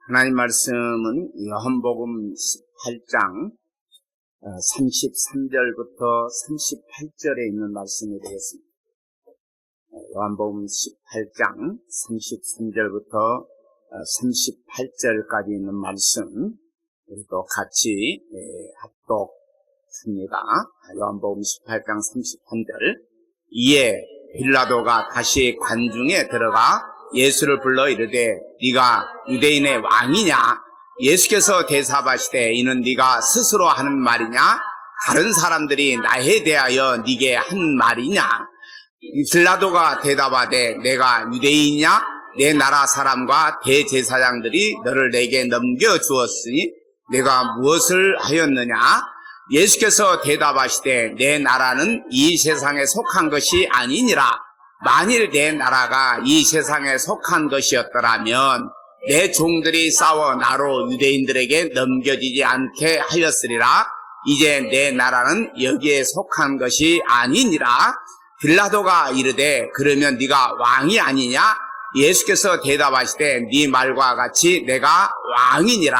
하나님 말씀은 요한복음 18장 33절부터 38절에 있는 말씀이 되겠습니다. 요한복음 18장 33절부터 38절까지 있는 말씀 우리도 같이 합독합니다. 요한복음 18장 33절. 이에 빌라도가 다시 관중에 들어가 예수를 불러 이르되 네가 유대인의 왕이냐? 예수께서 대사하시되 이는 네가 스스로 하는 말이냐? 다른 사람들이 나에 대하여 네게 한 말이냐? 빌라도가 대답하되 내가 유대인이냐? 내 나라 사람과 대제사장들이 너를 내게 넘겨주었으니 내가 무엇을 하였느냐? 예수께서 대답하시되 내 나라는 이 세상에 속한 것이 아니니라. 만일 내 나라가 이 세상에 속한 것이었더라면 내 종들이 싸워 나로 유대인들에게 넘겨지지 않게 하였으리라. 이제 내 나라는 여기에 속한 것이 아니니라. 빌라도가 이르되 그러면 네가 왕이 아니냐? 예수께서 대답하시되 네 말과 같이 내가 왕이니라.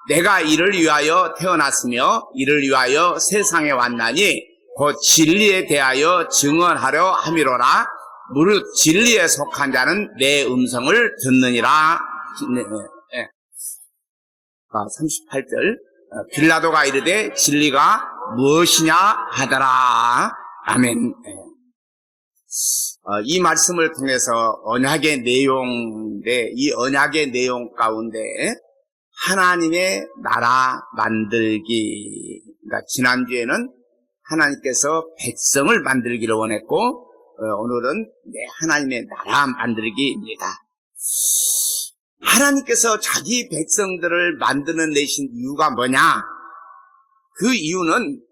내가 이를 위하여 태어났으며 이를 위하여 세상에 왔나니 곧 진리에 대하여 증언하려 함이로라. 무릇 진리에 속한 자는 내 음성을 듣느니라. 38절. 빌라도가 이르되 진리가 무엇이냐 하더라. 아멘. 이 말씀을 통해서 언약의 내용인데 이 언약의 내용 가운데 하나님의 나라 만들기. 그러니까 지난주에는 하나님께서 백성을 만들기를 원했고 오늘은 하나님의 나라 만들기입니다. 하나님께서 자기 백성들을 만드는 내신 이유가 뭐냐? 그 이유는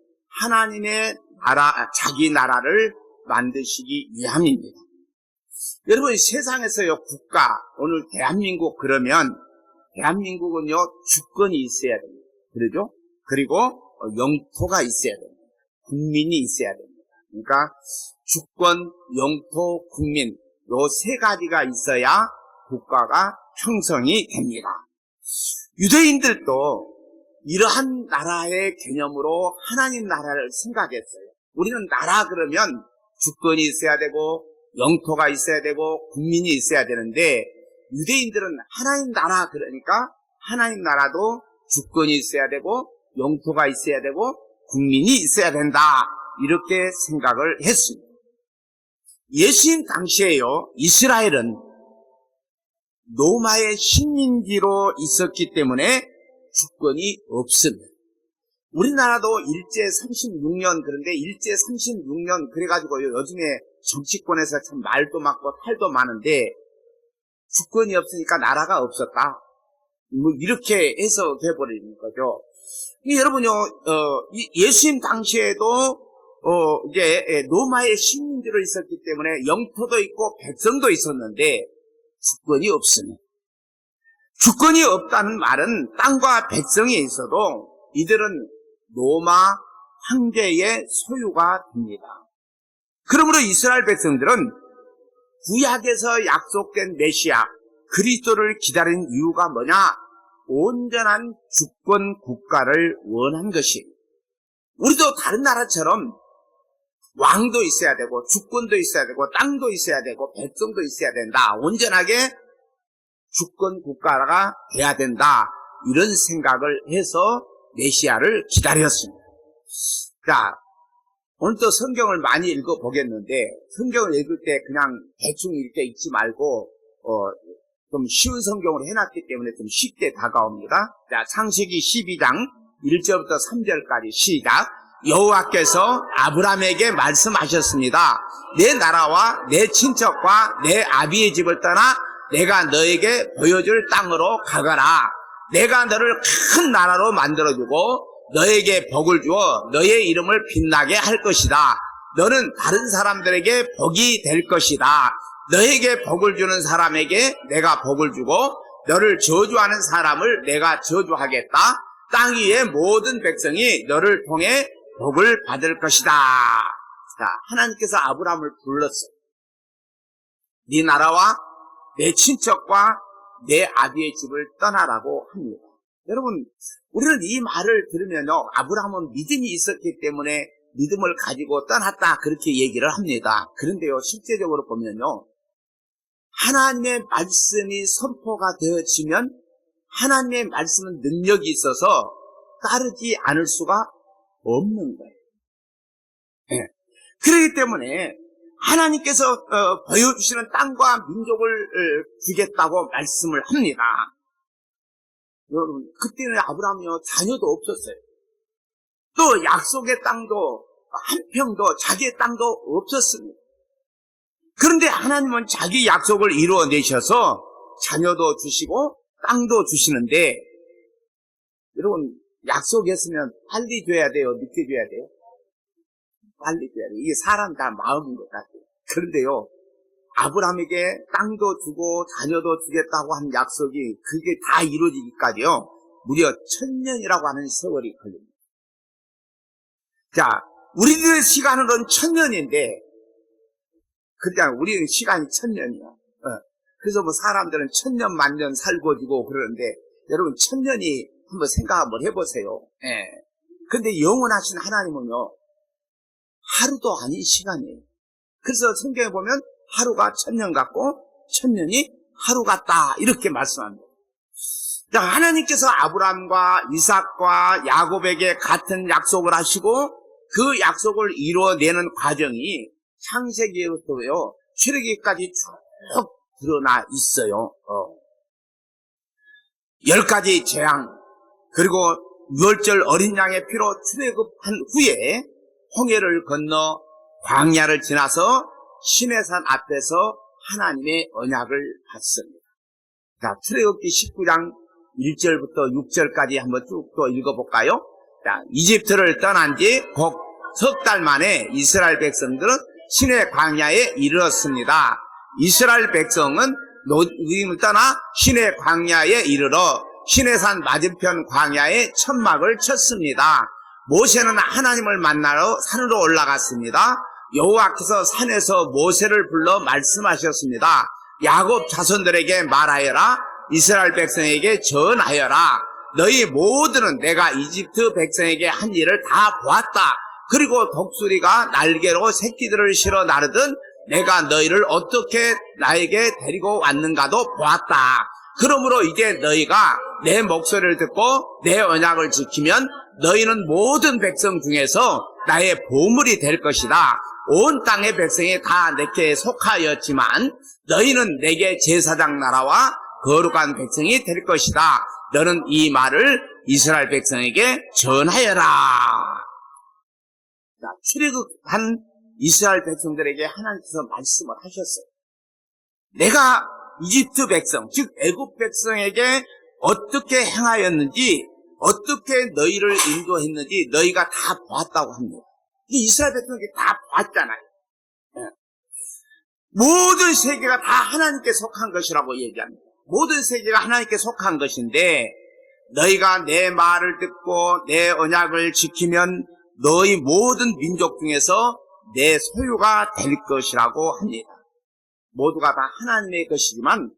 하나님의 나라, 자기 나라를 만드시기 위함입니다. 여러분 세상에서요 국가, 오늘 대한민국 그러면 대한민국은요 주권이 있어야 됩니다. 그러죠? 그리고 영토가 있어야 됩니다. 국민이 있어야 됩니다. 그러니까 주권, 영토, 국민 요 세 가지가 있어야 국가가 형성이 됩니다. 유대인들도 이러한 나라의 개념으로 하나님 나라를 생각했어요. 우리는 나라 그러면 주권이 있어야 되고 영토가 있어야 되고 국민이 있어야 되는데 유대인들은 하나님 나라 그러니까 하나님 나라도 주권이 있어야 되고 영토가 있어야 되고 국민이 있어야 된다. 이렇게 생각을 했습니다. 예수님 당시에요, 이스라엘은 로마의 식민지로 있었기 때문에 주권이 없습니다. 우리나라도 일제 36년, 그런데 일제 36년 그래가지고 요즘에 정치권에서 참 말도 많고 탈도 많은데 주권이 없으니까 나라가 없었다. 뭐 이렇게 해석해버리는 거죠. 여러분요, 예수님 당시에도 이제 로마의 식민지로 있었기 때문에 영토도 있고 백성도 있었는데 주권이 없습니다. 주권이 없다는 말은 땅과 백성이 있어도 이들은 로마 황제의 소유가 됩니다. 그러므로 이스라엘 백성들은 구약에서 약속된 메시아 그리스도를 기다린 이유가 뭐냐? 온전한 주권 국가를 원한 것이. 우리도 다른 나라처럼 왕도 있어야 되고 주권도 있어야 되고 땅도 있어야 되고 백성도 있어야 된다. 온전하게 주권 국가가 돼야 된다. 이런 생각을 해서 메시아를 기다렸습니다. 자, 오늘 또 성경을 많이 읽어보겠는데 성경을 읽을 때 그냥 대충 이렇게 읽지 말고 좀 쉬운 성경으로 해놨기 때문에 좀 쉽게 다가옵니다. 자, 창세기 12장 1절부터 3절까지 시작. 여호와께서 아브라함에게 말씀하셨습니다. 내 나라와 내 친척과 내 아비의 집을 떠나 내가 너에게 보여줄 땅으로 가거라. 내가 너를 큰 나라로 만들어주고 너에게 복을 주어 너의 이름을 빛나게 할 것이다. 너는 다른 사람들에게 복이 될 것이다. 너에게 복을 주는 사람에게 내가 복을 주고 너를 저주하는 사람을 내가 저주하겠다. 땅 위의 모든 백성이 너를 통해 복을 받을 것이다. 자, 하나님께서 아브라함을 불렀어요. 네 나라와 내 친척과 내 아비의 집을 떠나라고 합니다. 여러분, 우리는 이 말을 들으면요, 아브라함은 믿음이 있었기 때문에 믿음을 가지고 떠났다, 그렇게 얘기를 합니다. 그런데요, 실제적으로 보면요, 하나님의 말씀이 선포가 되어지면 하나님의 말씀은 능력이 있어서 따르지 않을 수가 없는 거예요. 네. 그렇기 때문에 하나님께서 보여주시는 땅과 민족을 주겠다고 말씀을 합니다. 여러분, 그때는 아브라함이요, 자녀도 없었어요. 또 약속의 땅도 한 평도, 자기의 땅도 없었습니다. 그런데 하나님은 자기 약속을 이루어내셔서 자녀도 주시고 땅도 주시는데, 여러분, 약속했으면 빨리 줘야 돼요? 늦게 줘야 돼요? 빨리 줘야 돼요. 이게 사람 다 마음인 것 같아요. 그런데요, 아브라함에게 땅도 주고 자녀도 주겠다고 한 약속이 그게 다 이루어지기까지요, 무려 1000년이라고 하는 세월이 걸립니다. 자, 우리들의 시간으로는 1000년인데, 그냥 우리의 시간이 1000년이야. 그래서 뭐 사람들은 1000년 만년 살고 지고 그러는데, 여러분 1000년이 한번 생각 한번 해보세요. 예. 근데 영원하신 하나님은요, 하루도 아닌 시간이에요. 그래서 성경에 보면 하루가 1000년 같고 1000년이 하루 같다, 이렇게 말씀합니다. 자, 하나님께서 아브라함과 이삭과 야곱에게 같은 약속을 하시고 그 약속을 이루어내는 과정이 창세기부터요 출애굽기까지 쭉 드러나 있어요. 10가지 재앙, 그리고 유월절 어린 양의 피로 출애굽한 후에 홍해를 건너 광야를 지나서 시내산 앞에서 하나님의 언약을 받습니다. 자, 출애굽기 19장 1절부터 6절까지 한번 쭉 또 읽어볼까요? 자, 이집트를 떠난 지 곧 석 달 만에 이스라엘 백성들은 시내 광야에 이르렀습니다. 이스라엘 백성은 노임을 떠나 시내 광야에 이르러 시내산 맞은편 광야에 천막을 쳤습니다. 모세는 하나님을 만나러 산으로 올라갔습니다. 여호와께서 산에서 모세를 불러 말씀하셨습니다. 야곱 자손들에게 말하여라. 이스라엘 백성에게 전하여라. 너희 모두는 내가 이집트 백성에게 한 일을 다 보았다. 그리고 독수리가 날개로 새끼들을 실어 나르던 내가 너희를 어떻게 나에게 데리고 왔는가도 보았다. 그러므로 이제 너희가 내 목소리를 듣고 내 언약을 지키면 너희는 모든 백성 중에서 나의 보물이 될 것이다. 온 땅의 백성이 다 내게 속하였지만 너희는 내게 제사장 나라와 거룩한 백성이 될 것이다. 너는 이 말을 이스라엘 백성에게 전하여라. 자, 출애굽한 이스라엘 백성들에게 하나님께서 말씀을 하셨어요. 내가 이집트 백성, 즉 애굽 백성에게 어떻게 행하였는지, 어떻게 너희를 인도했는지 너희가 다 보았다고 합니다. 이스라엘 백성에게 다 보았잖아요. 모든 세계가 다 하나님께 속한 것이라고 얘기합니다. 모든 세계가 하나님께 속한 것인데 너희가 내 말을 듣고 내 언약을 지키면 너희 모든 민족 중에서 내 소유가 될 것이라고 합니다. 모두가 다 하나님의 것이지만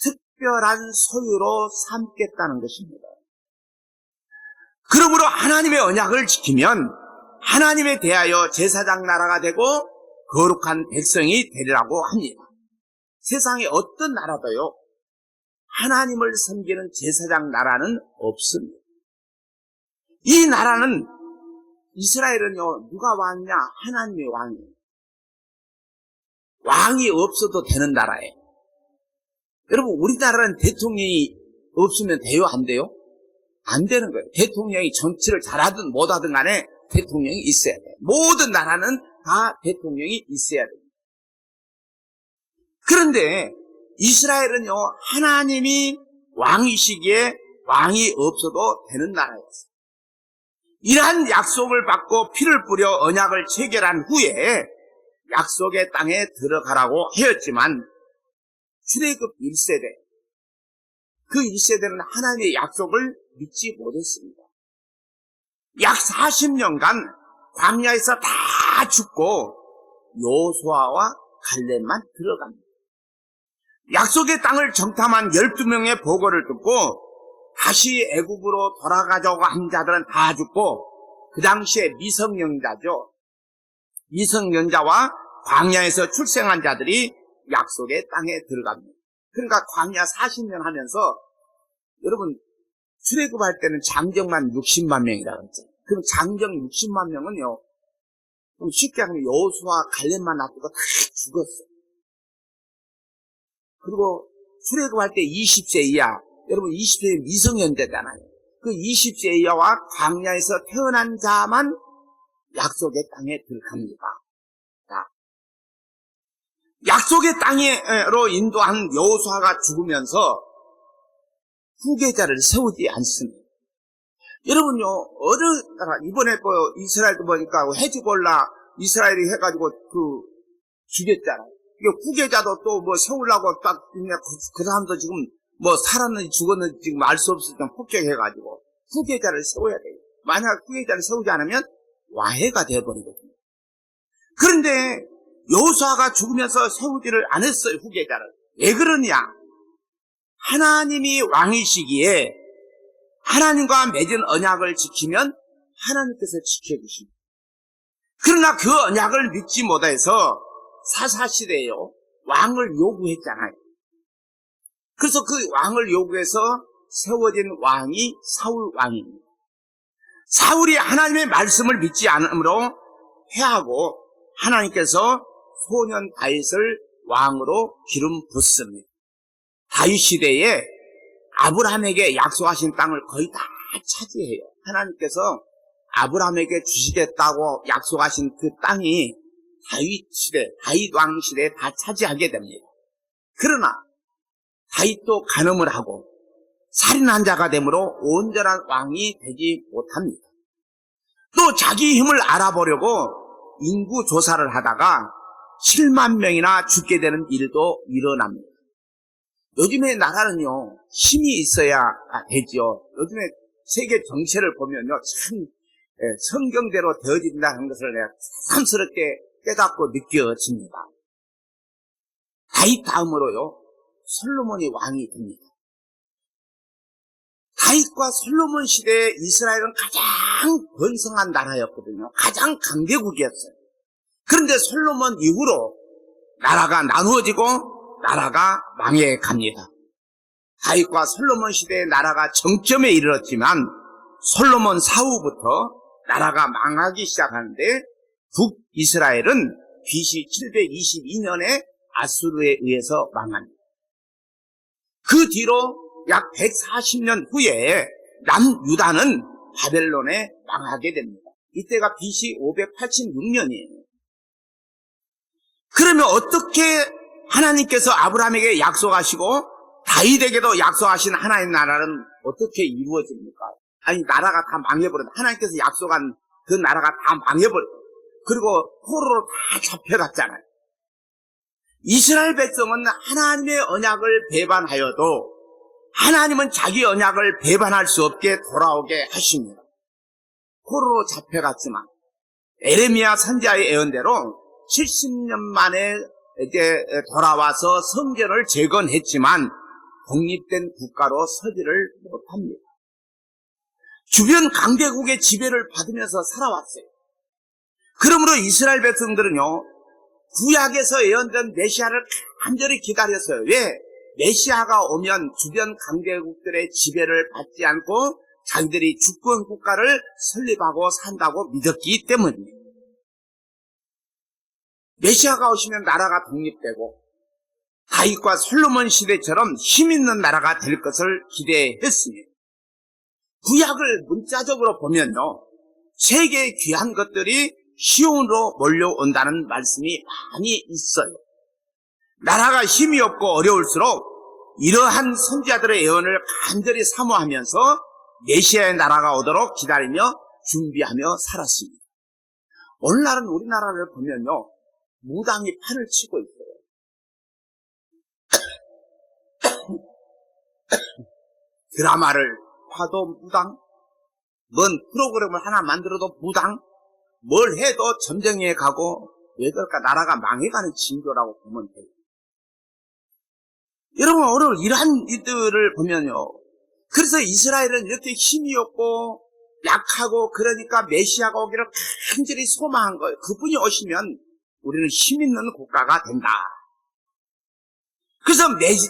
특별한 소유로 삼겠다는 것입니다. 그러므로 하나님의 언약을 지키면 하나님에 대하여 제사장 나라가 되고 거룩한 백성이 되리라고 합니다. 세상에 어떤 나라도요, 하나님을 섬기는 제사장 나라는 없습니다. 이 나라는, 이스라엘은요, 누가 왕이냐? 하나님의 왕이에요. 왕이 없어도 되는 나라예요. 여러분, 우리나라는 대통령이 없으면 돼요? 안 돼요? 안 되는 거예요. 대통령이 정치를 잘하든 못하든 간에 대통령이 있어야 돼요. 모든 나라는 다 대통령이 있어야 돼요. 그런데 이스라엘은요, 하나님이 왕이시기에 왕이 없어도 되는 나라였어요. 이러한 약속을 받고 피를 뿌려 언약을 체결한 후에 약속의 땅에 들어가라고 하였지만 출애굽 1세대, 그 1세대는 하나님의 약속을 믿지 못했습니다. 약 40년간 광야에서 다 죽고 여호수아와 갈렙만 들어갑니다. 약속의 땅을 정탐한 12명의 보고를 듣고 다시 애굽으로 돌아가자고 한 자들은 다 죽고, 그 당시에 미성년자죠. 미성년자와 광야에서 출생한 자들이 약속의 땅에 들어갑니다. 그러니까 광야 40년 하면서, 여러분 출애굽할 때는 장정만 60만 명이라 그랬죠. 그럼 장정 60만 명은요, 쉽게 하면 여호수아 갈렙만 놔두고 다 죽었어요. 그리고 출애굽할 때 20세 이하, 여러분 20세 미성년자잖아요. 그 20세 이하와 광야에서 태어난 자만 약속의 땅에 들어갑니다. 자, 약속의 땅으로 인도한 여호수아가 죽으면서 후계자를 세우지 않습니다. 여러분요, 어느 나라, 이번에 이스라엘도 보니까 헤즈볼라 이스라엘이 해가지고 죽였잖아요. 이게 후계자도 또 세우려고 딱, 그 사람도 지금 살았는지 죽었는지 지금 알 수 없을 때 폭격해가지고 후계자를 세워야 돼요. 만약 후계자를 세우지 않으면 와해가 되어버리거든요. 그런데 여호수아가 죽으면서 세우지를 않았어요, 후계자를. 왜 그러냐? 하나님이 왕이시기에 하나님과 맺은 언약을 지키면 하나님께서 지켜주십니다. 그러나 그 언약을 믿지 못해서 사사시대에요, 왕을 요구했잖아요. 그래서 그 왕을 요구해서 세워진 왕이 사울 왕입니다. 사울이 하나님의 말씀을 믿지 않으므로 패하고 하나님께서 소년 다윗을 왕으로 기름 붓습니다. 다윗 시대에 아브라함에게 약속하신 땅을 거의 다 차지해요. 하나님께서 아브라함에게 주시겠다고 약속하신 그 땅이 다윗 시대, 다윗 왕 시대에 다 차지하게 됩니다. 그러나 다윗도 간음을 하고 살인한 자가 되므로 온전한 왕이 되지 못합니다. 또 자기 힘을 알아보려고 인구 조사를 하다가 7만 명이나 죽게 되는 일도 일어납니다. 요즘의 나라는요, 힘이 있어야 되죠. 요즘에 세계 정세를 보면요, 참 성경대로 되어진다는 것을 내가 새삼스럽게 깨닫고 느껴집니다. 다윗 다음으로요, 솔로몬이 왕이 됩니다. 다윗과 솔로몬 시대에 이스라엘은 가장 번성한 나라였거든요. 가장 강대국이었어요. 그런데 솔로몬 이후로 나라가 나누어지고 나라가 망해갑니다. 다윗과 솔로몬 시대의 나라가 정점에 이르렀지만 솔로몬 사후부터 나라가 망하기 시작하는데 북이스라엘은 BC 722년에 아수르에 의해서 망합니다. 그 뒤로 약 140년 후에 남유다는 바벨론에 망하게 됩니다. 이때가 BC 586년이에요. 그러면 어떻게 하나님께서 아브라함에게 약속하시고 다윗에게도 약속하신 하나님 나라는 어떻게 이루어집니까? 아니, 나라가 다 망해버렸다. 하나님께서 약속한 그 나라가 다 망해버렸다. 그리고 포로로 다 잡혀갔잖아요. 이스라엘 백성은 하나님의 언약을 배반하여도 하나님은 자기 언약을 배반할 수 없게 돌아오게 하십니다. 포로로 잡혀갔지만 에레미야 선지자의 예언대로 70년 만에 이제 돌아와서 성전을 재건했지만 독립된 국가로 서지를 못합니다. 주변 강대국의 지배를 받으면서 살아왔어요. 그러므로 이스라엘 백성들은요, 구약에서 예언된 메시아를 간절히 기다렸어요. 왜? 메시아가 오면 주변 강대국들의 지배를 받지 않고 자기들이 주권 국가를 설립하고 산다고 믿었기 때문입니다. 메시아가 오시면 나라가 독립되고 다윗과 솔로몬 시대처럼 힘있는 나라가 될 것을 기대했습니다. 구약을 문자적으로 보면요, 세계의 귀한 것들이 시온으로 몰려온다는 말씀이 많이 있어요. 나라가 힘이 없고 어려울수록 이러한 선지자들의 예언을 간절히 사모하면서 메시아의 나라가 오도록 기다리며 준비하며 살았습니다. 오늘날은 우리나라를 보면요, 무당이 판을 치고 있어요. 드라마를 봐도 무당, 뭔 프로그램을 하나 만들어도 무당, 뭘 해도 점쟁이에 가고, 왜 그럴까? 나라가 망해가는 징조라고 보면 돼요. 여러분, 오늘 이러한 일들을 보면요. 그래서 이스라엘은 이렇게 힘이 없고 약하고 그러니까 메시아가 오기를 간절히 소망한 거예요. 그분이 오시면 우리는 힘 있는 국가가 된다. 그래서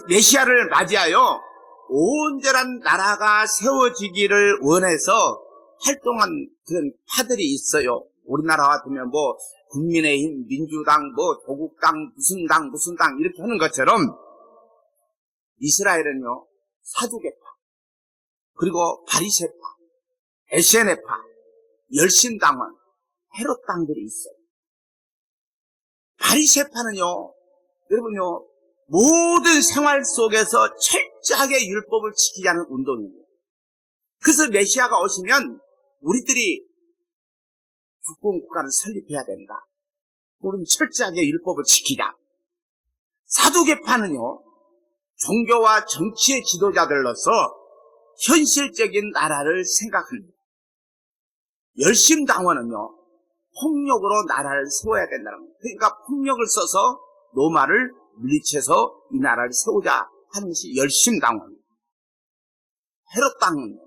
메시아를 맞이하여 온전한 나라가 세워지기를 원해서 활동한 그런 파들이 있어요. 우리나라 같으면 뭐 국민의힘, 민주당, 뭐 조국당, 무슨 당 이렇게 하는 것처럼 이스라엘은요, 사두개파, 그리고 바리새파, 에세네파, 열심당원, 헤롯당들이 있어요. 바리새파는요, 여러분요, 모든 생활 속에서 철저하게 율법을 지키자는 운동입니다. 그래서 메시아가 오시면 우리들이 주권 국가를 설립해야 된다. 우리는 철저하게 율법을 지키자. 사두개파는요, 종교와 정치의 지도자들로서 현실적인 나라를 생각합니다. 열심당원은요, 폭력으로 나라를 세워야 된다는 거예요. 그러니까 폭력을 써서 로마를 물리쳐서 이 나라를 세우자 하는 것이 열심당원입니다. 헤롯당은요,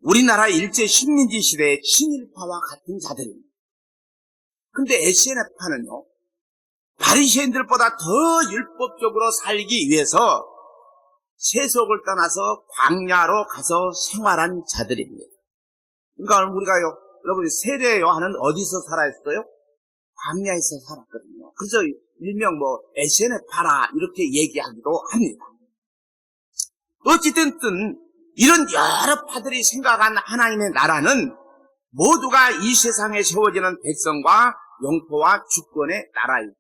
우리나라 일제 식민지 시대의 친일파와 같은 자들입니다. 근데 에세네파는요, 바리새인들보다 더 율법적으로 살기 위해서 세속을 떠나서 광야로 가서 생활한 자들입니다. 그러니까 우리가요, 여러분이 세례 요한은 어디서 살아있어요? 광야에서 살았거든요. 그래서 일명 뭐 에세네파라 이렇게 얘기하기도 합니다. 어찌됐든 이런 여러 파들이 생각한 하나님의 나라는 모두가 이 세상에 세워지는 백성과 영토와 주권의 나라입니다.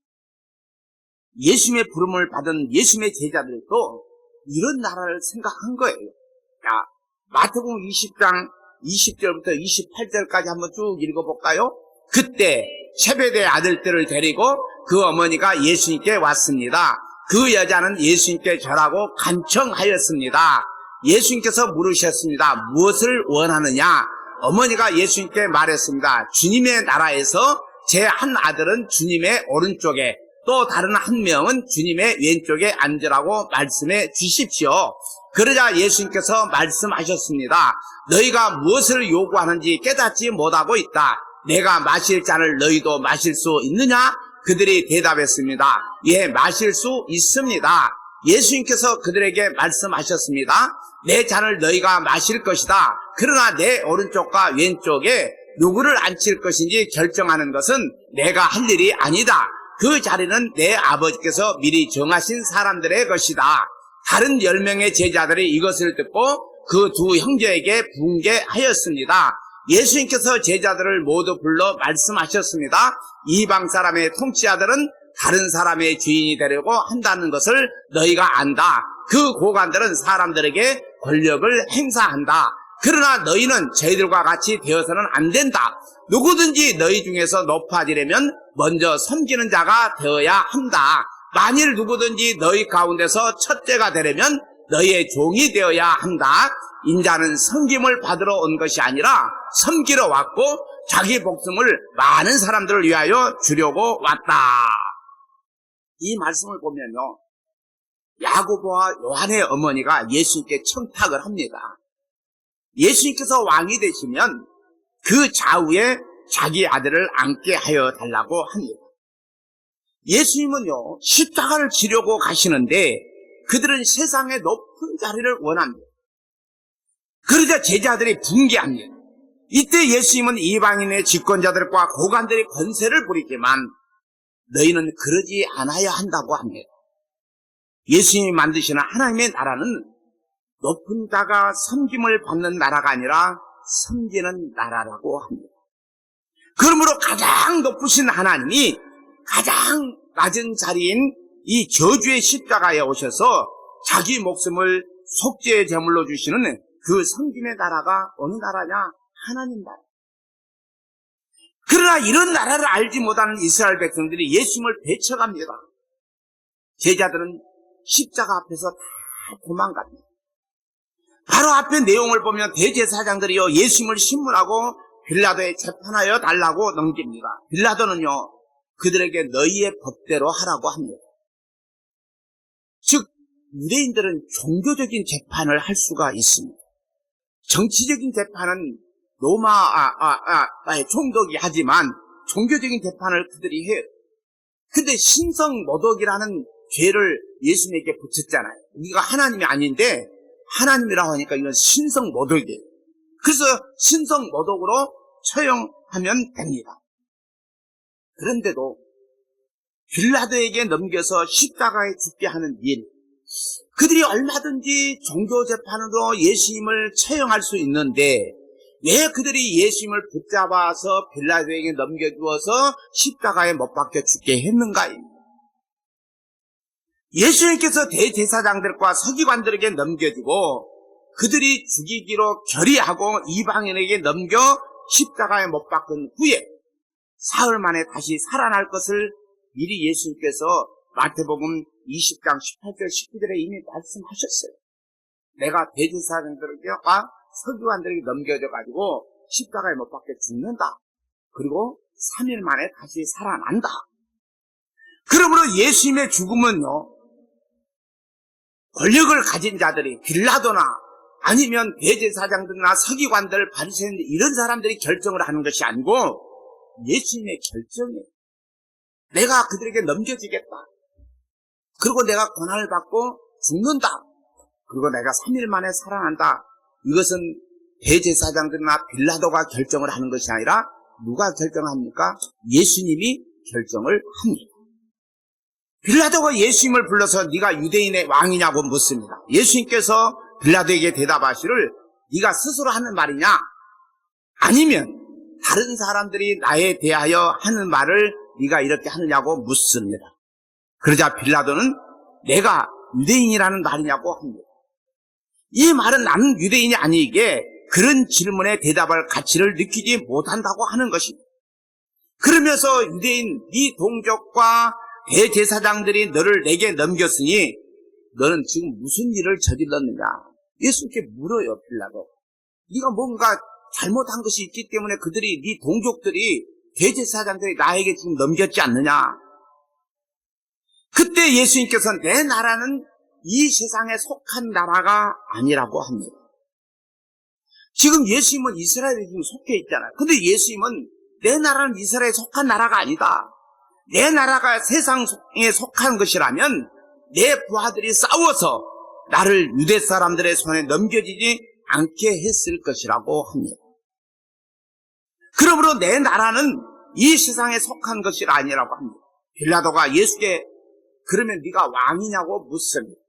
예수님의 부름을 받은 예수님의 제자들도 이런 나라를 생각한 거예요. 자, 마태복음 20장 20절부터 28절까지 한번 쭉 읽어볼까요? 그때 세베대의 아들들을 데리고 그 어머니가 예수님께 왔습니다. 그 여자는 예수님께 절하고 간청하였습니다. 예수님께서 물으셨습니다. 무엇을 원하느냐? 어머니가 예수님께 말했습니다. 주님의 나라에서 제 한 아들은 주님의 오른쪽에 또 다른 한 명은 주님의 왼쪽에 앉으라고 말씀해 주십시오. 그러자 예수님께서 말씀하셨습니다. 너희가 무엇을 요구하는지 깨닫지 못하고 있다. 내가 마실 잔을 너희도 마실 수 있느냐? 그들이 대답했습니다. 예, 마실 수 있습니다. 예수님께서 그들에게 말씀하셨습니다. 내 잔을 너희가 마실 것이다. 그러나 내 오른쪽과 왼쪽에 누구를 앉힐 것인지 결정하는 것은 내가 할 일이 아니다. 그 자리는 내 아버지께서 미리 정하신 사람들의 것이다. 다른 10명의 제자들이 이것을 듣고 그 두 형제에게 분개하였습니다. 예수님께서 제자들을 모두 불러 말씀하셨습니다. 이방 사람의 통치자들은 다른 사람의 주인이 되려고 한다는 것을 너희가 안다. 그 고관들은 사람들에게 권력을 행사한다. 그러나 너희는 저희들과 같이 되어서는 안 된다. 누구든지 너희 중에서 높아지려면 먼저 섬기는 자가 되어야 한다. 만일 누구든지 너희 가운데서 첫째가 되려면 너희의 종이 되어야 한다. 인자는 섬김을 받으러 온 것이 아니라 섬기러 왔고 자기 목숨을 많은 사람들을 위하여 주려고 왔다. 이 말씀을 보면요, 야고보와 요한의 어머니가 예수님께 청탁을 합니다. 예수님께서 왕이 되시면 그 좌우에 자기 아들을 앉게 하여 달라고 합니다. 예수님은요, 십자가를 지려고 가시는데 그들은 세상의 높은 자리를 원합니다. 그러자 제자들이 분개합니다. 이때 예수님은 이방인의 집권자들과 고관들의 권세를 부리지만 너희는 그러지 않아야 한다고 합니다. 예수님이 만드시는 하나님의 나라는 높은 자가 섬김을 받는 나라가 아니라 섬기는 나라라고 합니다. 그러므로 가장 높으신 하나님이 가장 낮은 자리인 이 저주의 십자가에 오셔서 자기 목숨을 속죄의 제물로 주시는 그 섬김의 나라가 어느 나라냐? 하나님 나라. 그러나 이런 나라를 알지 못하는 이스라엘 백성들이 예수님을 배척합니다. 제자들은 십자가 앞에서 다 도망갑니다. 바로 앞에 내용을 보면 대제사장들이요, 예수님을 신문하고 빌라도에 재판하여 달라고 넘깁니다. 빌라도는요, 그들에게 너희의 법대로 하라고 합니다. 즉 유대인들은 종교적인 재판을 할 수가 있습니다. 정치적인 재판은 총독이 하지만 종교적인 재판을 그들이 해요. 근데 신성모독이라는 죄를 예수님에게 붙였잖아요. 우리가 하나님이 아닌데 하나님이라고 하니까 이건 신성모독이에요. 그래서 신성모독으로 처형하면 됩니다. 그런데도 빌라도에게 넘겨서 십자가에 죽게 하는 일, 그들이 얼마든지 종교재판으로 예수님을 처형할 수 있는데 왜 그들이 예수님을 붙잡아서 빌라도에게 넘겨주어서 십자가에 못 박혀 죽게 했는가입니다. 예수님께서 대제사장들과 서기관들에게 넘겨주고 그들이 죽이기로 결의하고 이방인에게 넘겨 십자가에 못 박은 후에 사흘 만에 다시 살아날 것을 미리 예수님께서 마태복음 20장 18절 19절에 이미 말씀하셨어요. 내가 대제사장들과 서기관들에게 넘겨져가지고 십자가에 못 박혀 죽는다. 그리고 3일 만에 다시 살아난다. 그러므로 예수님의 죽음은요, 권력을 가진 자들이 빌라도나 아니면 대제사장들이나 서기관들, 바리새인들 이런 사람들이 결정을 하는 것이 아니고 예수님의 결정이에요. 내가 그들에게 넘겨주겠다. 그리고 내가 고난을 받고 죽는다. 그리고 내가 3일 만에 살아난다. 이것은 대제사장들이나 빌라도가 결정을 하는 것이 아니라 누가 결정합니까? 예수님이 결정을 합니다. 빌라도가 예수님을 불러서 네가 유대인의 왕이냐고 묻습니다. 예수님께서 빌라도에게 대답하시를 네가 스스로 하는 말이냐? 아니면 다른 사람들이 나에 대하여 하는 말을 네가 이렇게 하느냐고 묻습니다. 그러자 빌라도는 내가 유대인이라는 말이냐고 합니다. 이 말은 나는 유대인이 아니기에 그런 질문에 대답할 가치를 느끼지 못한다고 하는 것입니다. 그러면서 유대인 네 동족과 대제사장들이 너를 내게 넘겼으니 너는 지금 무슨 일을 저질렀느냐? 예수님께 물어요. 빌라도. 네가 뭔가 잘못한 것이 있기 때문에 그들이 네 동족들이 대제사장들이 나에게 지금 넘겼지 않느냐? 그때 예수님께서 내 나라는 이 세상에 속한 나라가 아니라고 합니다. 지금 예수님은 이스라엘에 지금 속해 있잖아요. 근데 예수님은 내 나라는 이스라엘에 속한 나라가 아니다. 내 나라가 세상에 속한 것이라면 내 부하들이 싸워서 나를 유대 사람들의 손에 넘겨지지 않게 했을 것이라고 합니다. 그러므로 내 나라는 이 세상에 속한 것이 아니라고 합니다. 빌라도가 예수께 그러면 네가 왕이냐고 묻습니다.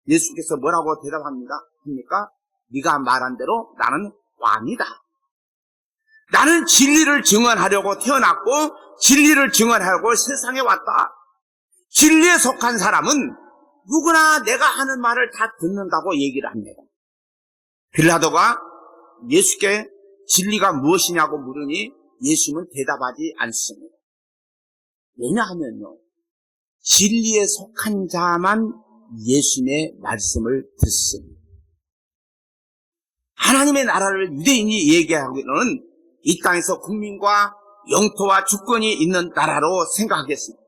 예수께서 뭐라고 대답합니까? 네가 말한 대로 나는 왕이다. 나는 진리를 증언하려고 태어났고 진리를 증언하려고 세상에 왔다. 진리에 속한 사람은 누구나 내가 하는 말을 다 듣는다고 얘기를 합니다. 빌라도가 예수께 진리가 무엇이냐고 물으니 예수님은 대답하지 않습니다. 왜냐하면요, 진리에 속한 자만 예수님의 말씀을 듣습니다. 하나님의 나라를 유대인이 얘기하기로는 이 땅에서 국민과 영토와 주권이 있는 나라로 생각하겠습니다.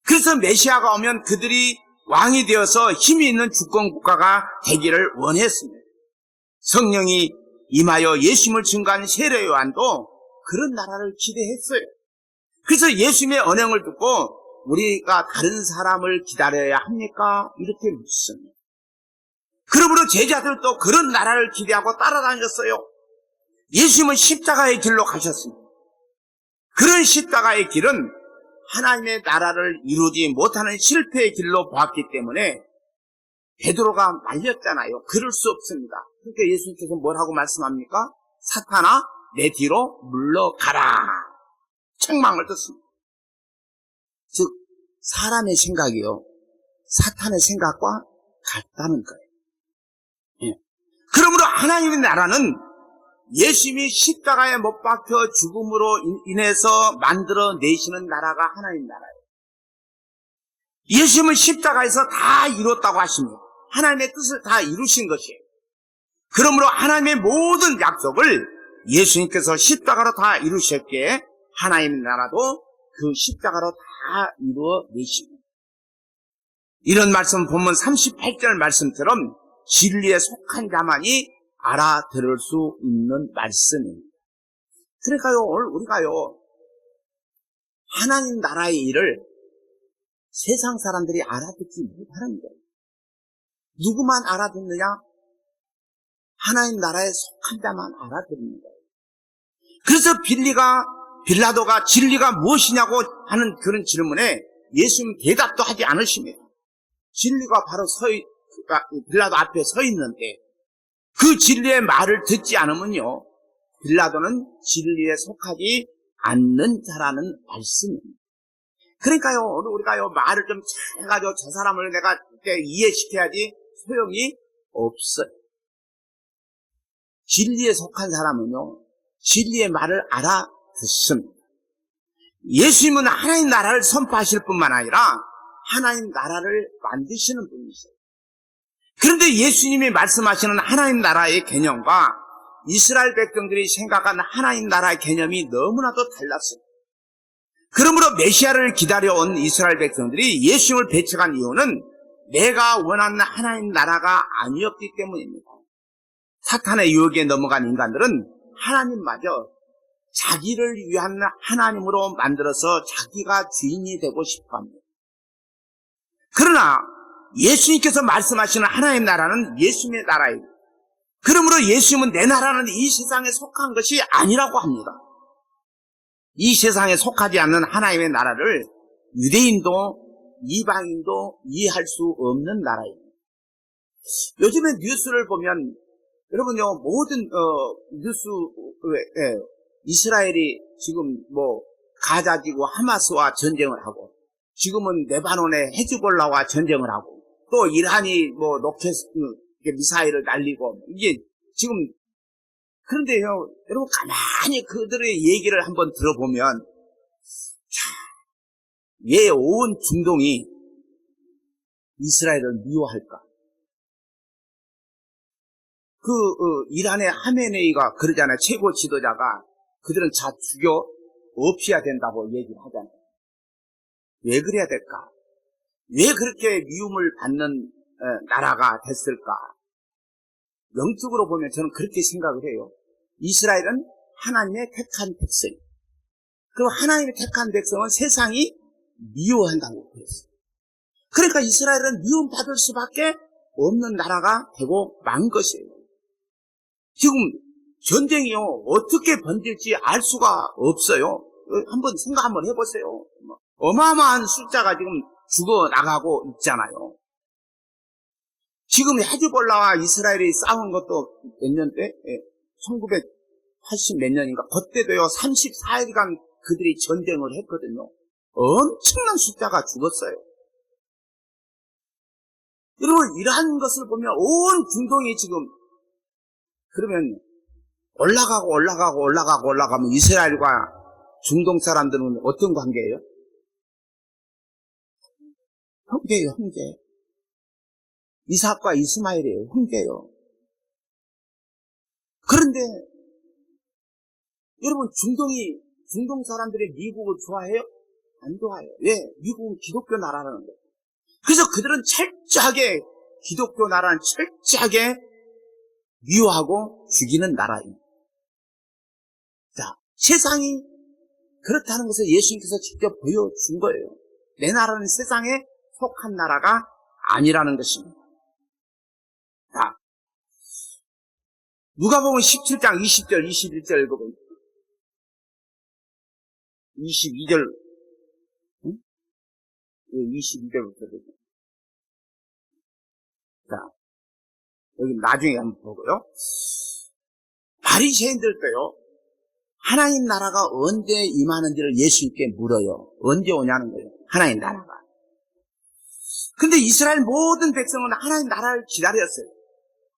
그래서 메시아가 오면 그들이 왕이 되어서 힘이 있는 주권 국가가 되기를 원했습니다. 성령이 임하여 예수님을 증거한 세례 요한도 그런 나라를 기대했어요. 그래서 예수님의 언행을 듣고 우리가 다른 사람을 기다려야 합니까? 이렇게 묻습니다. 그러므로 제자들도 그런 나라를 기대하고 따라다녔어요. 예수님은 십자가의 길로 가셨습니다. 그런 십자가의 길은 하나님의 나라를 이루지 못하는 실패의 길로 보았기 때문에 베드로가 말렸잖아요. 그럴 수 없습니다. 그러니까 예수님께서 뭐라고 말씀합니까? 사탄아, 내 뒤로 물러가라. 책망을 듣습니다. 즉 사람의 생각이요, 사탄의 생각과 같다는 거예요. 예. 그러므로 하나님의 나라는 예수님이 십자가에 못 박혀 죽음으로 인해서 만들어내시는 나라가 하나님 나라예요. 예수님은 십자가에서 다 이뤘다고 하십니다. 하나님의 뜻을 다 이루신 것이에요. 그러므로 하나님의 모든 약속을 예수님께서 십자가로 다 이루셨기에 하나님의 나라도 그 십자가로 다 이루어내십니다. 이런 말씀 본문 38절 말씀처럼 진리에 속한 자만이 알아들을 수 있는 말씀입니다. 그러니까요, 오늘 우리가요, 하나님 나라의 일을 세상 사람들이 알아듣지 못하는 거예요. 누구만 알아듣느냐? 하나님 나라에 속한 자만 알아듣는 거예요. 그래서 빌라도가 진리가 무엇이냐고 하는 그런 질문에 예수님 대답도 하지 않으십니다. 진리가 바로 빌라도 앞에 서 있는데 그 진리의 말을 듣지 않으면요, 빌라도는 진리에 속하지 않는 자라는 말씀입니다. 그러니까요, 우리가요, 말을 좀 잘 해가지고 저 사람을 내가 이해시켜야지 소용이 없어요. 진리에 속한 사람은요, 진리의 말을 알아듣습니다. 예수님은 하나님 나라를 선포하실 뿐만 아니라 하나님 나라를 만드시는 분이세요. 그런데 예수님이 말씀하시는 하나님 나라의 개념과 이스라엘 백성들이 생각하는 하나님 나라의 개념이 너무나도 달랐어요. 그러므로 메시아를 기다려온 이스라엘 백성들이 예수님을 배척한 이유는 내가 원하는 하나님 나라가 아니었기 때문입니다. 사탄의 유혹에 넘어간 인간들은 하나님마저 자기를 위한 하나님으로 만들어서 자기가 주인이 되고 싶어합니다. 그러나 예수님께서 말씀하시는 하나님 나라는 예수님의 나라입니다. 그러므로 예수님은 내 나라는 이 세상에 속한 것이 아니라고 합니다. 이 세상에 속하지 않는 하나님의 나라를 유대인도 이방인도 이해할 수 없는 나라입니다. 요즘에 뉴스를 보면 여러분요, 모든 뉴스, 이스라엘이 지금 가자지구 하마스와 전쟁을 하고, 지금은 레바논의 헤즈볼라와 전쟁을 하고, 또 이란이 로켓 미사일을 날리고, 이게 지금, 그런데요, 여러분 가만히 그들의 얘기를 한번 들어보면, 왜 온 중동이 이스라엘을 미워할까? 이란의 하메네이가 그러잖아요. 최고 지도자가 그들은 다 죽여 없애야 된다고 얘기를 하잖아요. 왜 그래야 될까? 왜 그렇게 미움을 받는 나라가 됐을까? 영적으로 보면 저는 그렇게 생각을 해요. 이스라엘은 하나님의 택한 백성. 그리고 하나님의 택한 백성은 세상이 미워한다고 그랬어요. 그러니까 이스라엘은 미움받을 수밖에 없는 나라가 되고 만 것이에요. 지금 전쟁이요, 어떻게 번질지 알 수가 없어요. 한번 생각 한번 해보세요. 어마어마한 숫자가 지금 죽어나가고 있잖아요. 지금 헤즈볼라와 이스라엘이 싸운 것도 몇 년대? 1980 몇 년인가? 그때도요, 34일간 그들이 전쟁을 했거든요. 엄청난 숫자가 죽었어요. 여러분, 이러한 것을 보면 온 중동이 지금, 그러면 올라가면 이스라엘과 중동 사람들은 어떤 관계예요? 형제예요, 형제. 이삭과 이스마엘이에요, 형제예요. 그런데 여러분, 중동 사람들이 미국을 좋아해요? 안 좋아해요. 왜? 미국은 기독교 나라라는 거예요. 그래서 그들은 철저하게 기독교 나라는 철저하게 미워하고 죽이는 나라입니다. 자, 세상이 그렇다는 것을 예수님께서 직접 보여준 거예요. 내 나라는 세상에 속한 나라가 아니라는 것입니다. 자, 누가복음 17장 20절, 21절 읽어보면 22절, 22절부터. 자, 여기 나중에 한번 보고요. 바리새인들도요, 하나님 나라가 언제 임하는지를 예수님께 물어요. 언제 오냐는 거예요, 하나님 나라가. 근데 이스라엘 모든 백성은 하나님 나라를 기다렸어요.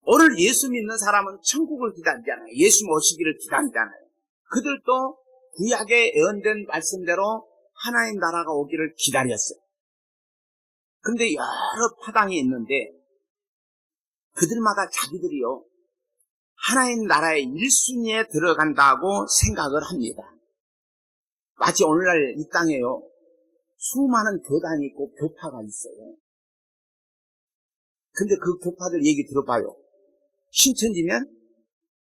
오늘 예수 믿는 사람은 천국을 기다리잖아요. 예수 오시기를 기다리잖아요. 그들도 구약에 예언된 말씀대로 하나님 나라가 오기를 기다렸어요. 그런데 여러 파당이 있는데 그들마다 자기들이요, 하나님 나라의 1순위에 들어간다고 생각을 합니다. 마치 오늘날 이 땅에요, 수많은 교단이 있고 교파가 있어요. 근데 그 교파들 얘기 들어봐요. 신천지면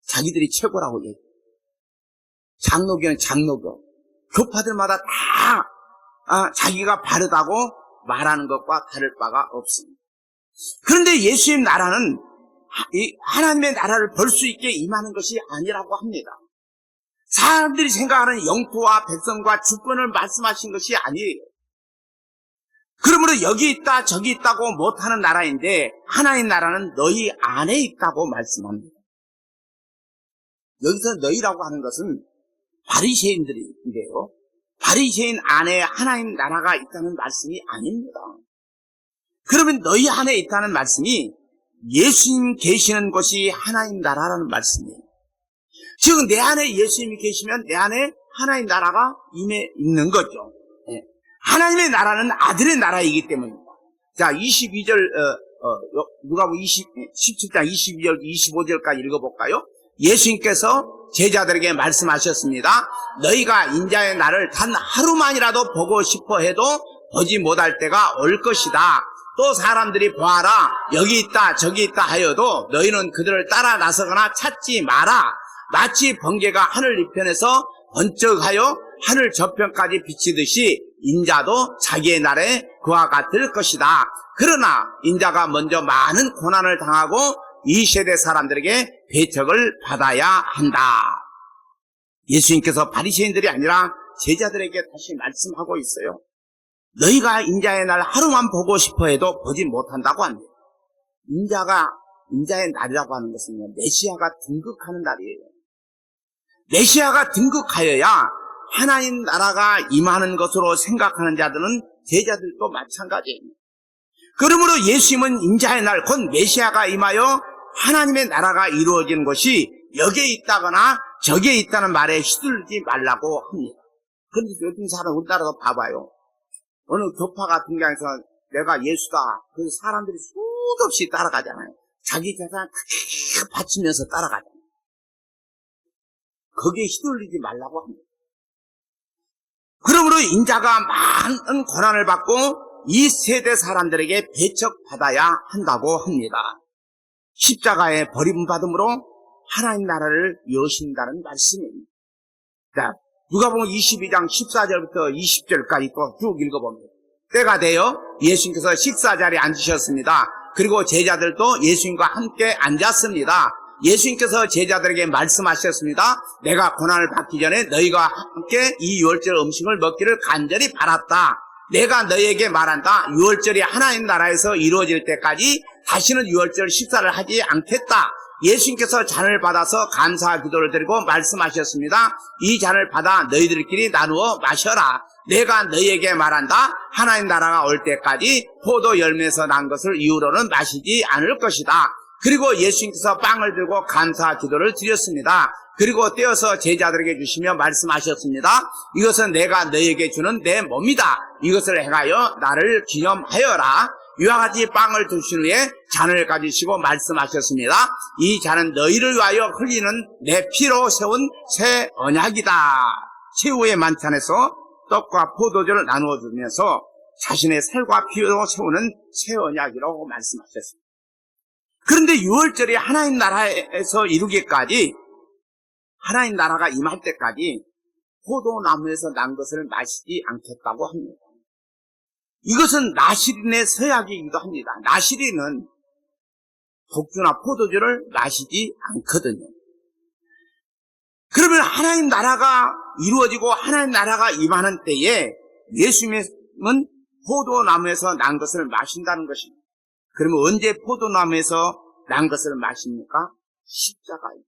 자기들이 최고라고 얘기해요. 장로교는 장로교. 교파들마다 다 자기가 바르다고 말하는 것과 다를 바가 없습니다. 그런데 예수님 나라는 하나님의 나라를 볼 수 있게 임하는 것이 아니라고 합니다. 사람들이 생각하는 영토와 백성과 주권을 말씀하신 것이 아니에요. 그러므로 여기 있다 저기 있다고 못하는 나라인데 하나님 나라는 너희 안에 있다고 말씀합니다. 여기서 너희라고 하는 것은 바리새인들인데요. 바리새인 안에 하나님 나라가 있다는 말씀이 아닙니다. 그러면 너희 안에 있다는 말씀이 예수님 계시는 곳이 하나님 나라라는 말씀이에요. 즉 내 안에 예수님이 계시면 내 안에 하나님 나라가 임해 있는 거죠. 하나님의 나라는 아들의 나라이기 때문입니다. 자, 22절 누가복음 17장 22절 25절까지 읽어볼까요? 예수님께서 제자들에게 말씀하셨습니다. 너희가 인자의 날을 단 하루만이라도 보고 싶어 해도 보지 못할 때가 올 것이다. 또 사람들이 보아라 여기 있다 저기 있다 하여도 너희는 그들을 따라 나서거나 찾지 마라. 마치 번개가 하늘 이편에서 번쩍하여 하늘 저편까지 비치듯이 인자도 자기의 날에 그와 같을 것이다. 그러나 인자가 먼저 많은 고난을 당하고 이 세대 사람들에게 배척을 받아야 한다. 예수님께서 바리새인들이 아니라 제자들에게 다시 말씀하고 있어요. 너희가 인자의 날 하루만 보고 싶어 해도 보지 못한다고 합니다. 인자의 날이라고 하는 것은 메시아가 등극하는 날이에요. 메시아가 등극하여야 하나님 나라가 임하는 것으로 생각하는 자들은 제자들도 마찬가지입니다. 그러므로 예수님은 인자의 날, 곧 메시아가 임하여 하나님의 나라가 이루어지는 것이 여기에 있다거나 저기에 있다는 말에 휘둘리지 말라고 합니다. 그런데 요즘 사람 우리나라도 봐봐요. 어느 교파가 등장해서 내가 예수다. 그래서 사람들이 수도 없이 따라가잖아요. 자기 재산 크게 바치면서 따라가잖아요. 거기에 휘둘리지 말라고 합니다. 그러므로 인자가 많은 고난을 받고 이 세대 사람들에게 배척받아야 한다고 합니다. 십자가에 버림받음으로 하나님 나라를 여신다는 말씀입니다. 자, 누가복음 22장 14절부터 20절까지 또 쭉 읽어봅니다. 때가 되어 예수님께서 식사 자리에 앉으셨습니다. 그리고 제자들도 예수님과 함께 앉았습니다. 예수님께서 제자들에게 말씀하셨습니다. 내가 고난을 받기 전에 너희가 함께 이 유월절 음식을 먹기를 간절히 바랐다. 내가 너희에게 말한다. 유월절이 하나님 나라에서 이루어질 때까지 다시는 유월절 식사를 하지 않겠다. 예수님께서 잔을 받아서 감사 기도를 드리고 말씀하셨습니다. 이 잔을 받아 너희들끼리 나누어 마셔라. 내가 너희에게 말한다. 하나님 나라가 올 때까지 포도 열매에서 난 것을 이후로는 마시지 않을 것이다. 그리고 예수님께서 빵을 들고 감사 기도를 드렸습니다. 그리고 떼어서 제자들에게 주시며 말씀하셨습니다. 이것은 내가 너희에게 주는 내 몸이다. 이것을 행하여 나를 기념하여라. 이와 같이 빵을 드신 후에 잔을 가지시고 말씀하셨습니다. 이 잔은 너희를 위하여 흘리는 내 피로 세운 새 언약이다. 최후의 만찬에서 떡과 포도주를 나누어 주면서 자신의 살과 피로 세우는 새 언약이라고 말씀하셨습니다. 그런데 유월절이 하나님 나라에서 이루기까지, 하나님 나라가 임할 때까지 포도나무에서 난 것을 마시지 않겠다고 합니다. 이것은 나시린의 서약이기도 합니다. 나시린은 독주나 포도주를 마시지 않거든요. 그러면 하나님 나라가 이루어지고 하나님 나라가 임하는 때에 예수님은 포도나무에서 난 것을 마신다는 것입니다. 그러면 언제 포도나무에서 난 것을 마십니까? 십자가입니다.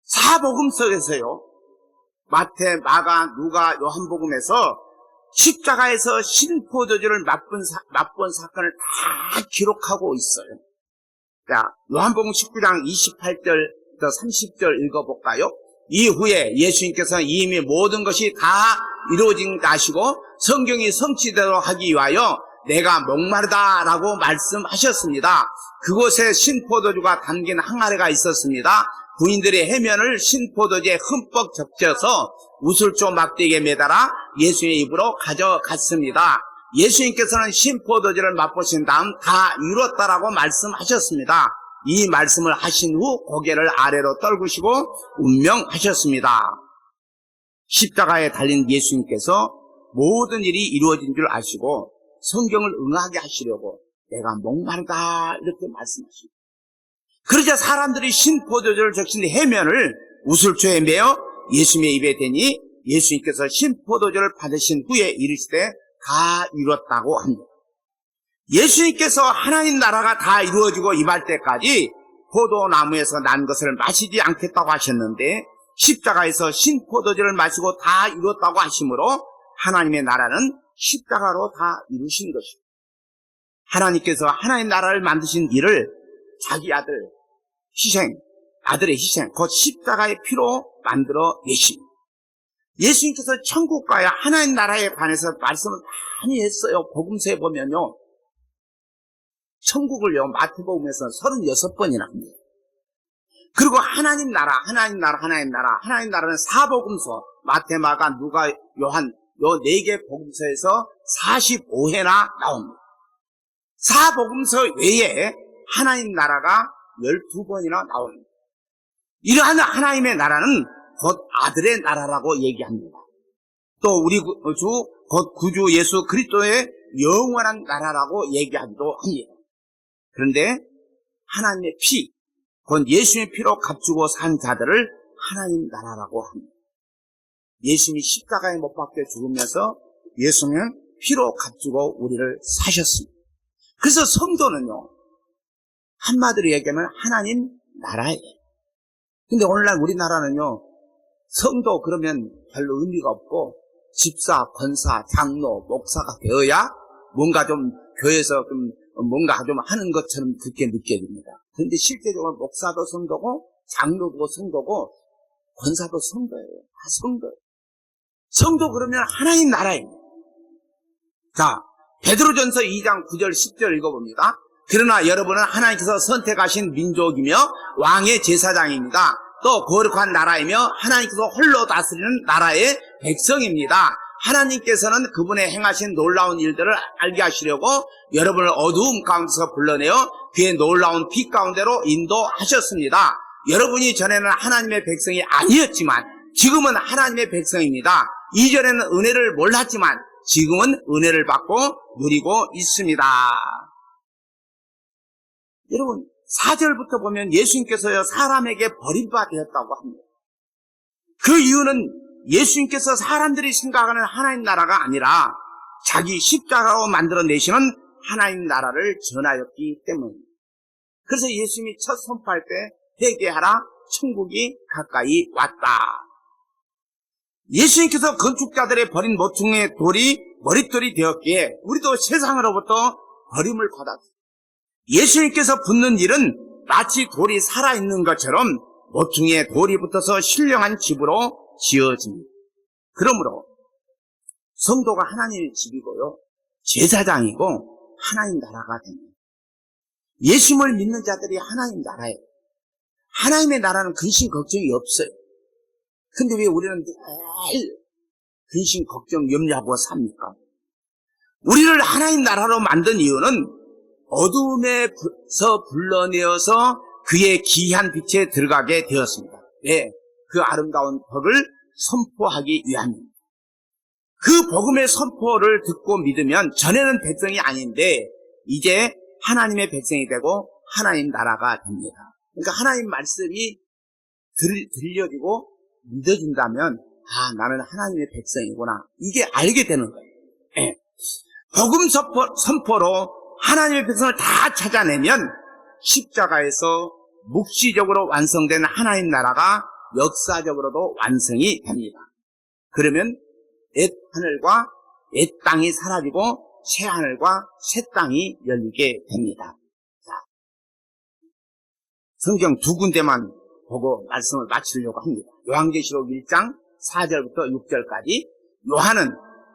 사복음서에서요, 마태, 마가, 누가, 요한복음에서 십자가에서 신포도주를 맛본 사건을 다 기록하고 있어요. 자, 요한복음 19장 28절부터 30절 읽어볼까요? 이후에 예수님께서 이미 모든 것이 다 이루어진 것이고 성경이 성취되도록 하기 위하여 내가 목마르다라고 말씀하셨습니다. 그곳에 신포도주가 담긴 항아리가 있었습니다. 부인들의 해면을 신포도주에 흠뻑 적셔서 우슬조 막대기에 매달아 예수님의 입으로 가져갔습니다. 예수님께서는 신포도주를 맛보신 다음 다 이뤘다라고 말씀하셨습니다. 이 말씀을 하신 후 고개를 아래로 떨구시고 운명하셨습니다. 십자가에 달린 예수님께서 모든 일이 이루어진 줄 아시고 성경을 응하게 하시려고 내가 목마르다 이렇게 말씀하십니다. 그러자 사람들이 신포도주를 적신 해면을 우슬초에 매어 예수님의 입에 대니 예수님께서 신포도주를 받으신 후에 이르시되 다 이뤘다고 합니다. 예수님께서 하나님 나라가 다 이루어지고 임할 때까지 포도나무에서 난 것을 마시지 않겠다고 하셨는데 십자가에서 신포도주를 마시고 다 이뤘다고 하심으로 하나님의 나라는 십자가로 다 이루신 것입니다. 하나님께서 하나님 나라를 만드신 일을 자기 아들의 희생, 곧 십자가의 피로 만들어 내십니다. 예수님께서 천국과의 하나님 나라에 관해서 말씀을 많이 했어요. 복음서에 보면요. 천국을요, 마태복음에서 36번이나 합니다. 그리고 하나님 나라는 사복음서, 마태, 마가, 누가, 요한, 요 4개 복음서에서 45회나 나옵니다. 사복음서 외에 하나님 나라가 12번이나 나옵니다. 이러한 하나님의 나라는 곧 아들의 나라라고 얘기합니다. 또 우리 주, 곧 구주 예수 그리스도의 영원한 나라라고 얘기하기도 합니다. 그런데 하나님의 피, 곧 예수님의 피로 값주고 산 자들을 하나님 나라라고 합니다. 예수님이 십자가에 못 박혀 죽으면서 예수님은 피로 값주고 우리를 사셨습니다. 그래서 성도는요, 한마디로 얘기하면 하나님 나라예요. 근데 오늘날 우리나라는요, 성도 그러면 별로 의미가 없고 집사, 권사, 장로, 목사가 되어야 뭔가 좀 교회에서 좀 뭔가 좀 하는 것처럼 그렇게 느껴집니다. 그런데 실제적으로 목사도 성도고 장로도 성도고 권사도 성도예요. 다 성도예요. 성도 그러면 하나님 나라입니다. 자, 베드로전서 2장 9절 10절 읽어봅니다. 그러나 여러분은 하나님께서 선택하신 민족이며 왕의 제사장입니다. 또 거룩한 나라이며 하나님께서 홀로 다스리는 나라의 백성입니다. 하나님께서는 그분의 행하신 놀라운 일들을 알게 하시려고 여러분을 어두움 가운데서 불러내어 그의 놀라운 빛 가운데로 인도하셨습니다. 여러분이 전에는 하나님의 백성이 아니었지만 지금은 하나님의 백성입니다. 이전에는 은혜를 몰랐지만 지금은 은혜를 받고 누리고 있습니다. 여러분 4절부터 보면 예수님께서요 사람에게 버림받았다고 합니다. 그 이유는 예수님께서 사람들이 생각하는 하나님 나라가 아니라 자기 십자가로 만들어내시는 하나님 나라를 전하였기 때문입니다. 그래서 예수님이 첫 선포할 때 회개하라 천국이 가까이 왔다. 예수님께서 건축자들의 버린 모퉁이의 돌이 머릿돌이 되었기에 우리도 세상으로부터 버림을 받았습니다. 예수님께서 붙는 일은 마치 돌이 살아있는 것처럼 모퉁이에 돌이 붙어서 신령한 집으로 지어집니다. 그러므로 성도가 하나님의 집이고요, 제사장이고 하나님 나라가 됩니다. 예수님을 믿는 자들이 하나님 나라예요. 하나님의 나라는 근심 걱정이 없어요. 근데 왜 우리는 늘 근심 걱정 염려하고 삽니까? 우리를 하나님 나라로 만든 이유는 어둠에서 불러내어서 그의 기이한 빛에 들어가게 되었습니다. 왜? 그 아름다운 법을 선포하기 위함입니다. 그 복음의 선포를 듣고 믿으면 전에는 백성이 아닌데 이제 하나님의 백성이 되고 하나님 나라가 됩니다. 그러니까 하나님 말씀이 들려지고 믿어진다면 나는 하나님의 백성이구나 이게 알게 되는 거예요. 네. 복음 선포로 하나님의 백성을 다 찾아내면 십자가에서 묵시적으로 완성된 하나님 나라가 역사적으로도 완성이 됩니다. 그러면 옛 하늘과 옛 땅이 사라지고 새 하늘과 새 땅이 열리게 됩니다. 자, 성경 2군데만 보고 말씀을 마치려고 합니다. 요한계시록 1장 4절부터 6절까지. 요한은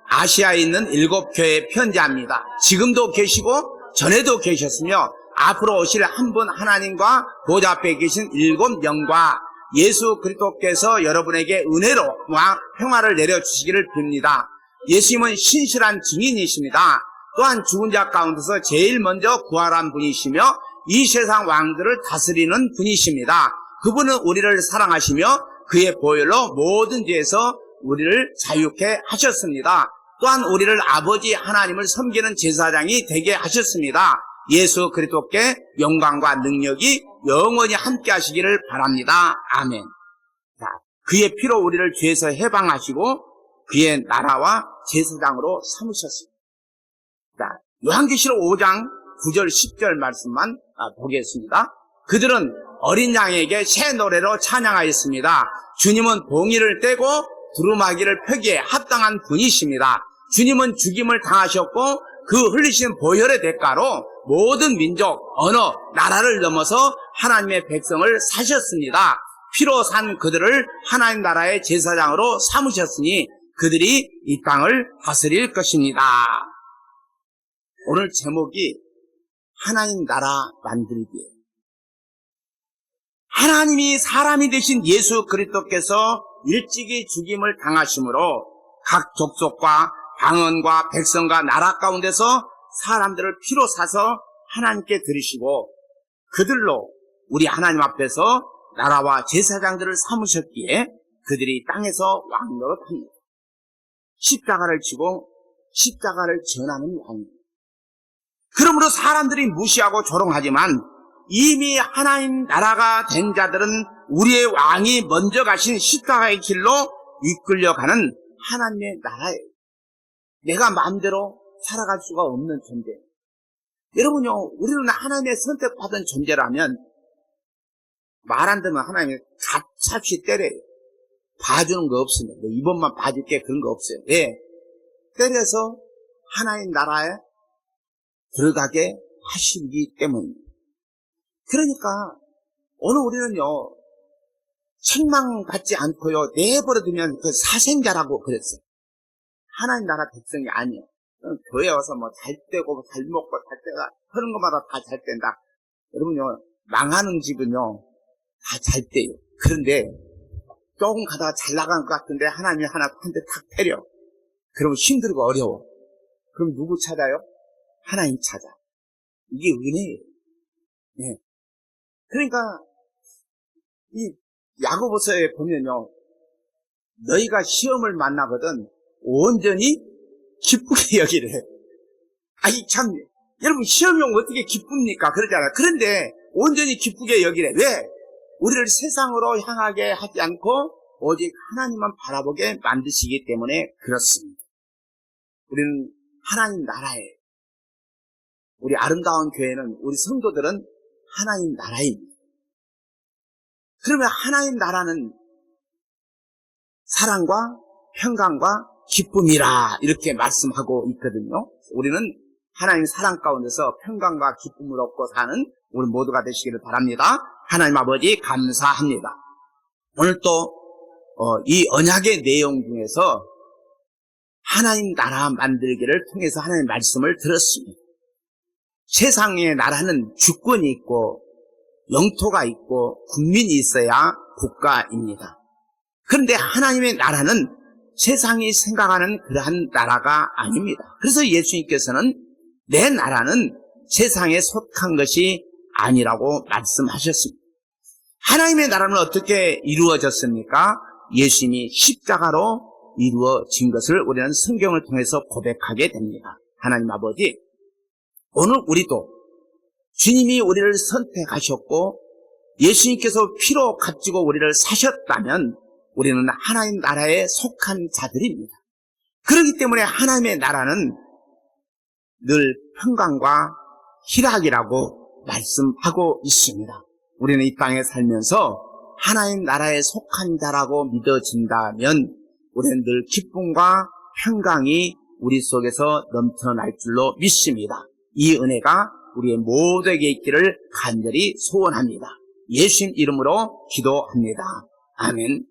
아시아에 있는 7교회에 편지합니다. 지금도 계시고 전에도 계셨으며 앞으로 오실 한 분 하나님과 보좌 앞에 계신 7영과 예수 그리스도께서 여러분에게 은혜로 평화를 내려주시기를 빕니다. 예수님은 신실한 증인이십니다. 또한 죽은 자 가운데서 제일 먼저 부활한 분이시며 이 세상 왕들을 다스리는 분이십니다. 그분은 우리를 사랑하시며 그의 보혈로 모든 죄에서 우리를 자유케 하셨습니다. 또한 우리를 아버지 하나님을 섬기는 제사장이 되게 하셨습니다. 예수 그리스도께 영광과 능력이 영원히 함께 하시기를 바랍니다. 아멘. 자, 그의 피로 우리를 죄에서 해방하시고 그의 나라와 제사장으로 삼으셨습니다. 자, 요한계시록 5장 9절 10절 말씀만 보겠습니다. 그들은 어린 양에게 새 노래로 찬양하였습니다. 주님은 봉의를 떼고 두루마기를 펴기에 합당한 분이십니다. 주님은 죽임을 당하셨고 그 흘리신 보혈의 대가로 모든 민족, 언어, 나라를 넘어서 하나님의 백성을 사셨습니다. 피로 산 그들을 하나님 나라의 제사장으로 삼으셨으니 그들이 이 땅을 다스릴 것입니다. 오늘 제목이 하나님 나라 만들기예요. 하나님이 사람이 되신 예수 그리스도께서 일찍이 죽임을 당하심으로 각 족속과 방언과 백성과 나라 가운데서 사람들을 피로 사서 하나님께 드리시고 그들로 우리 하나님 앞에서 나라와 제사장들을 삼으셨기에 그들이 땅에서 왕노릇합니다. 십자가를 지고 십자가를 전하는 왕입니다. 그러므로 사람들이 무시하고 조롱하지만 이미 하나님 나라가 된 자들은 우리의 왕이 먼저 가신 십자가의 길로 이끌려가는 하나님의 나라예요. 내가 마음대로 살아갈 수가 없는 존재. 여러분요, 우리는 하나님의 선택받은 존재라면 말 안 듣면 하나님이 가차없이 때려요. 봐주는 거 없습니다. 이번만 봐줄게 그런 거 없어요. 왜? 때려서 하나님 나라에 들어가게 하시기 때문입니다. 그러니까 오늘 우리는요, 책망받지 않고요, 내버려두면 그 사생자라고 그랬어요. 하나님 나라 백성이 아니에요. 교회 와서 뭐 잘 되고 잘 먹고 잘 때가 하는 것마다 다 잘 된다. 여러분요, 망하는 집은요 다 잘 돼요. 그런데 조금 가다가 잘 나간 것 같은데 하나님이 하나 한 대 탁 때려. 그러면 힘들고 어려워. 그럼 누구 찾아요? 하나님 찾아. 이게 은혜예요. 네. 그러니까 이 야고보서에 보면요, 너희가 시험을 만나거든 온전히 기쁘게 여기래. 아이 참, 여러분 시험이 오면 어떻게 기쁩니까? 그러잖아요. 그런데 온전히 기쁘게 여기래. 왜? 우리를 세상으로 향하게 하지 않고 오직 하나님만 바라보게 만드시기 때문에 그렇습니다. 우리는 하나님 나라에, 우리 아름다운 교회는, 우리 성도들은 하나님 나라입니다. 그러면 하나님 나라는 사랑과 평강과 기쁨이라 이렇게 말씀하고 있거든요. 우리는 하나님 사랑 가운데서 평강과 기쁨을 얻고 사는 우리 모두가 되시기를 바랍니다. 하나님 아버지 감사합니다. 오늘 또 이 언약의 내용 중에서 하나님 나라 만들기를 통해서 하나님의 말씀을 들었습니다. 세상의 나라는 주권이 있고 영토가 있고 국민이 있어야 국가입니다. 그런데 하나님의 나라는 세상이 생각하는 그러한 나라가 아닙니다. 그래서 예수님께서는 내 나라는 세상에 속한 것이 아니라고 말씀하셨습니다. 하나님의 나라는 어떻게 이루어졌습니까? 예수님이 십자가로 이루어진 것을 우리는 성경을 통해서 고백하게 됩니다. 하나님 아버지, 오늘 우리도 주님이 우리를 선택하셨고 예수님께서 피로 값지고 우리를 사셨다면 우리는 하나님 나라에 속한 자들입니다. 그렇기 때문에 하나님의 나라는 늘 평강과 희락이라고 말씀하고 있습니다. 우리는 이 땅에 살면서 하나님 나라에 속한 자라고 믿어진다면 우리는 늘 기쁨과 평강이 우리 속에서 넘쳐날 줄로 믿습니다. 이 은혜가 우리의 모두에게 있기를 간절히 소원합니다. 예수님 이름으로 기도합니다. 아멘.